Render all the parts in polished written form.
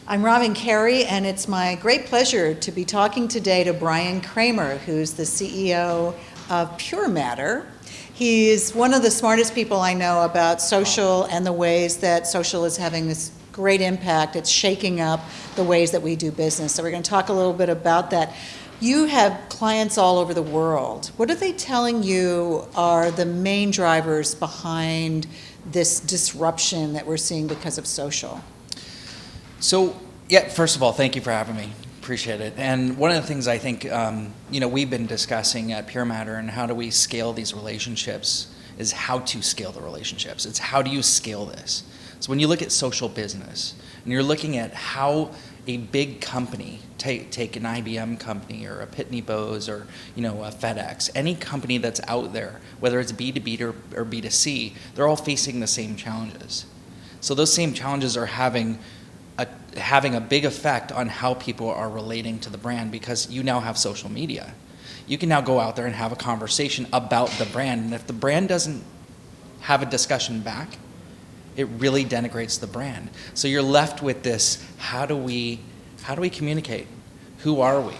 I'm Robin Carey, and it's my great pleasure to be talking today to Bryan Kramer, who's the CEO of PureMatter. He's one of the smartest people I know about social and the ways that social is having this great impact. It's shaking up the ways that we do business. So we're going to talk a little bit about that. You have clients all over the world. What are they telling you are the main drivers behind this disruption that we're seeing because of social? So, yeah, first of all, thank you for having me. Appreciate it. And one of the things I think, we've been discussing at PureMatter and how do we scale these relationships is how to scale the relationships. It's how do you scale this? So when you look at social business and you're looking at how a big company, take an IBM company or a Pitney Bowes or a FedEx, any company that's out there, whether it's B2B or B2C, they're all facing the same challenges. So those same challenges are having a big effect on how people are relating to the brand because you now have social media. You can now go out there and have a conversation about the brand, and if the brand doesn't have a discussion back, it really denigrates the brand. So you're left with this, how do we communicate? Who are we?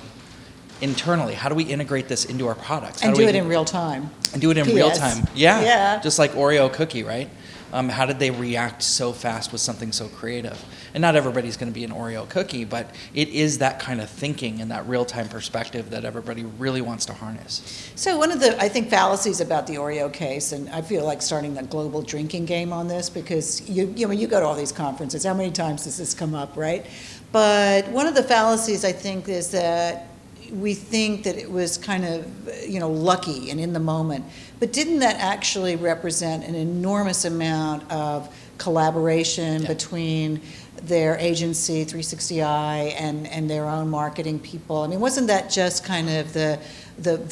Internally, how do we integrate this into our products? And do it in real time. And do it in PS. real time. Yeah. Yeah. Just like Oreo cookie, right? How did they react so fast with something so creative? And not everybody's going to be an Oreo cookie, but it is that kind of thinking and that real-time perspective that everybody really wants to harness. So one of the, I think, fallacies about the Oreo case, and I feel like starting the global drinking game on this because you go to all these conferences, how many times does this come up, right? But one of the fallacies, I think, is that we think that it was kind of, lucky and in the moment. But didn't that actually represent an enormous amount of collaboration between their agency, 360i, and their own marketing people? I mean, wasn't that just kind of the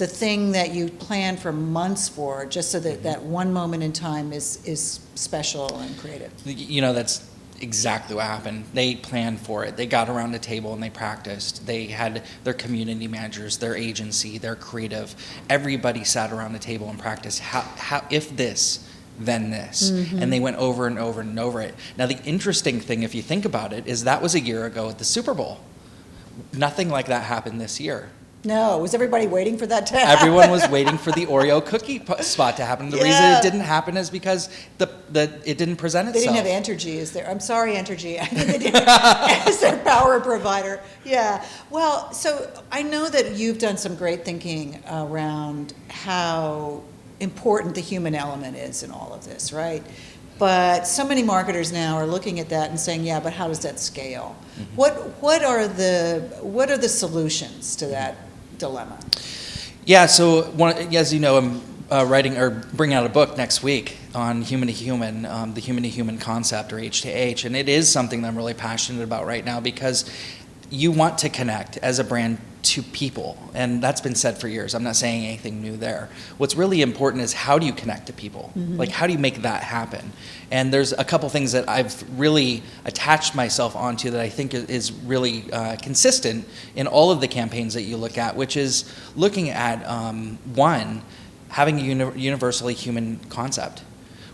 thing that you planned for months for, just so that that one moment in time is special and creative? That's exactly what happened. They planned for it. They got around the table and they practiced. They had their community managers, their agency, their creative. Everybody sat around the table and practiced. How if this, then this. Mm-hmm. And they went over and over and over it. Now, the interesting thing, if you think about it, is that was a year ago at the Super Bowl. Nothing like that happened this year. No, was everybody waiting for that to happen? Everyone was waiting for the Oreo cookie spot to happen. The reason it didn't happen is because it didn't present itself. They didn't have Entergy as their, I'm sorry, Entergy, I think they didn't as their power provider. Yeah, well, so I know that you've done some great thinking around how important the human element is in all of this, right? But so many marketers now are looking at that and saying, yeah, but how does that scale? Mm-hmm. What are the solutions to that dilemma? Yeah, so as you know, I'm writing or bringing out a book next week on human to human, the human to human concept, or H to H, and it is something that I'm really passionate about right now because you want to connect as a brand to people, and that's been said for years. I'm not saying anything new there. What's really important is how do you connect to people? Mm-hmm. Like, how do you make that happen? And there's a couple things that I've really attached myself onto that I think is really consistent in all of the campaigns that you look at, which is looking at, one, having a universally human concept.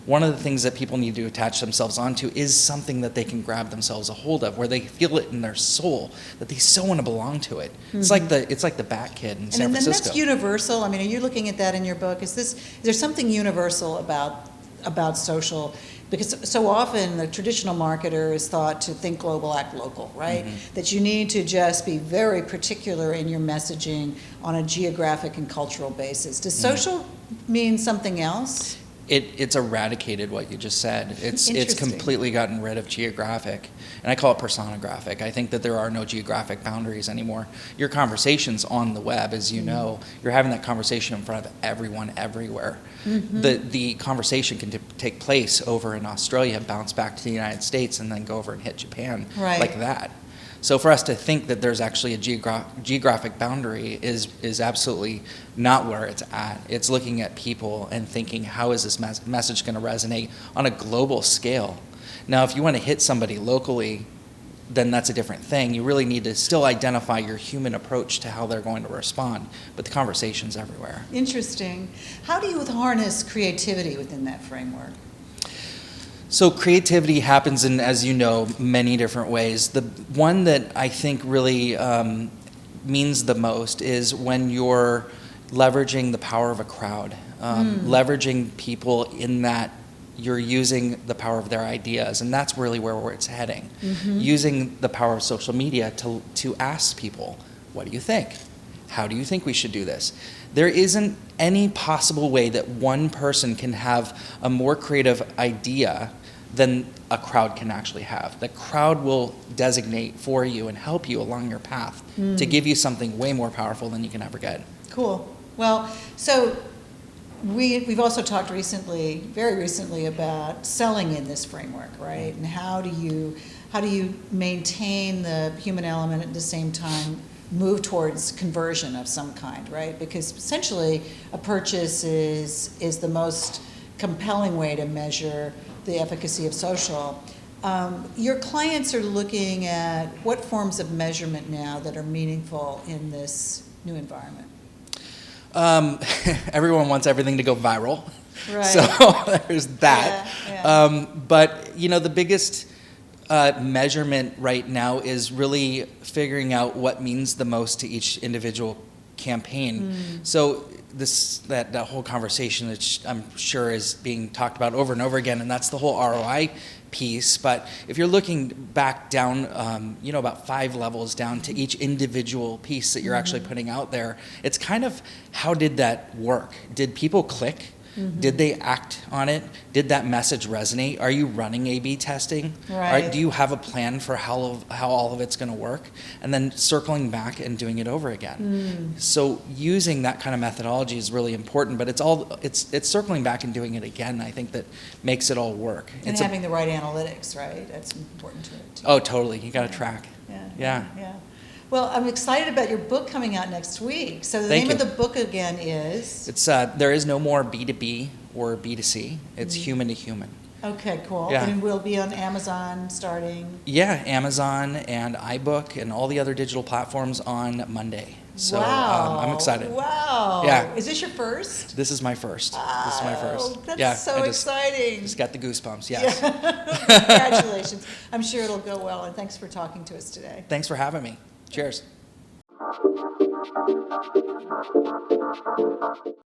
One of the things that people need to attach themselves onto is something that they can grab themselves a hold of, where they feel it in their soul, that they so want to belong to it. Mm-hmm. It's like the Bat Kid in San Francisco. And that's universal. I mean, are you looking at that in your book? Is there something universal about social? Because so often the traditional marketer is thought to think global, act local, right? Mm-hmm. That you need to just be very particular in your messaging on a geographic and cultural basis. Does social mean something else? It's eradicated what you just said. It's completely gotten rid of geographic, and I call it personographic. I think that there are no geographic boundaries anymore. Your conversations on the web, as you know, you're having that conversation in front of everyone, everywhere. Mm-hmm. The conversation can take place over in Australia, bounce back to the United States, and then go over and hit Japan, like that. So for us to think that there's actually a geographic boundary is absolutely not where it's at. It's looking at people and thinking, how is this message going to resonate on a global scale? Now, if you want to hit somebody locally, then that's a different thing. You really need to still identify your human approach to how they're going to respond, but the conversation's everywhere. Interesting. How do you harness creativity within that framework? So creativity happens in, as you know, many different ways. The one that I think really means the most is when you're leveraging the power of a crowd, leveraging people in that you're using the power of their ideas, and that's really where it's heading. Using the power of social media to ask people, what do you think? How do you think we should do this? There isn't any possible way that one person can have a more creative idea than a crowd can actually have. The crowd will designate for you and help you along your path to give you something way more powerful than you can ever get. Cool. Well, so we've also talked recently, very recently, about selling in this framework, right? And how do you maintain the human element at the same time move towards conversion of some kind, right? Because essentially a purchase is the most compelling way to measure the efficacy of social. Your clients are looking at what forms of measurement now that are meaningful in this new environment? Everyone wants everything to go viral. Right. So there's that. Yeah. But the biggest measurement right now is really figuring out what means the most to each individual campaign. So that whole conversation, which I'm sure is being talked about over and over again, and that's the whole ROI piece. But if you're looking back down, about 5 levels down to each individual piece that you're actually putting out there, it's kind of, how did that work? Did people click? Did they act on it? Did that message resonate? Are you running A/B testing? Right. Do you have a plan for how all of it's going to work? And then circling back and doing it over again. So using that kind of methodology is really important, but it's circling back and doing it again, I think, that makes it all work. And having the right analytics, right? That's important to it too. Oh, totally. You got to track. Yeah. Well, I'm excited about your book coming out next week. So the name of the book again is? It's There Is No More B2B or B2C. It's human to human. Okay, cool. Yeah. And we'll be on Amazon starting? Yeah, Amazon and iBook and all the other digital platforms on Monday. So wow. I'm excited. Wow. Yeah. Is this your first? This is my first. That's so exciting. Just got the goosebumps, yes. Yeah. Congratulations. I'm sure it'll go well, and thanks for talking to us today. Thanks for having me. Cheers.